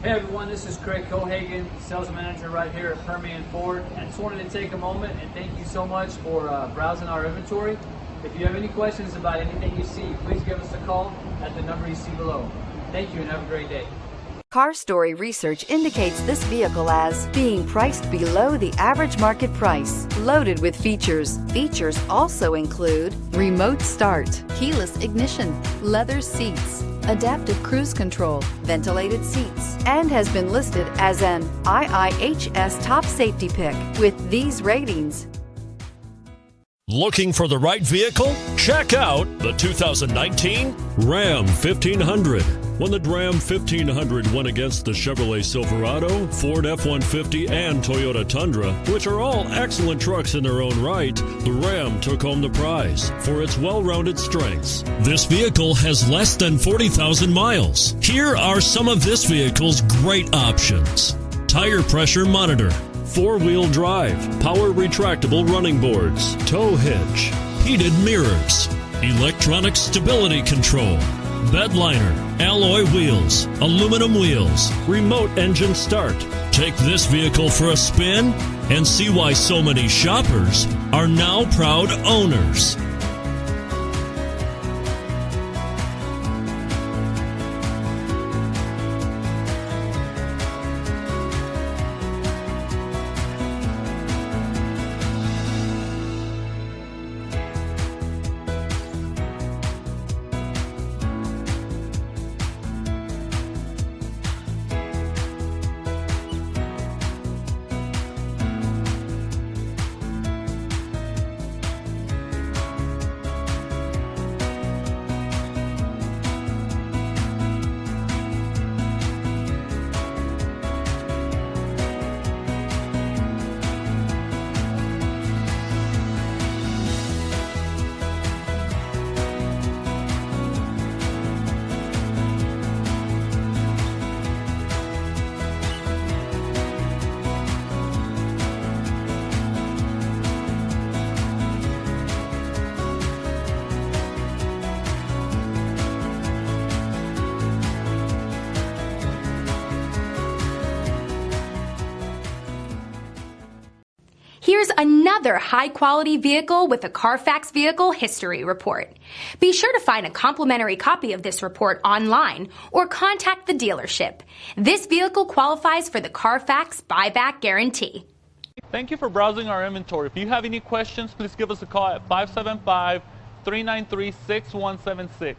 Hey everyone, this is Craig Cohagen, sales manager right here at Permian Ford. I just wanted to take a moment and thank you so much for browsing our inventory. If you have any questions about anything you see, please give us a call at the number you see below. Thank you and have a great day. Car Story research indicates this vehicle as being priced below the average market price, loaded with features. Features also include remote start, keyless ignition, leather seats, adaptive cruise control, ventilated seats, and has been listed as an IIHS top safety pick with these ratings. Looking for the right vehicle? Check out the 2019 Ram 1500. When the Ram 1500 went against the Chevrolet Silverado, Ford F-150, and Toyota Tundra, which are all excellent trucks in their own right, the Ram took home the prize for its well-rounded strengths. This vehicle has less than 40,000 miles. Here are some of this vehicle's great options: tire pressure monitor, four-wheel drive, power retractable running boards, tow hitch, heated mirrors, electronic stability control, bed liner, alloy wheels, aluminum wheels, remote engine start. Take this vehicle for a spin and see why so many shoppers are now proud owners. Here's another high-quality vehicle with a Carfax Vehicle History Report. Be sure to find a complimentary copy of this report online or contact the dealership. This vehicle qualifies for the Carfax Buyback Guarantee. Thank you for browsing our inventory. If you have any questions, please give us a call at 575-393-6176.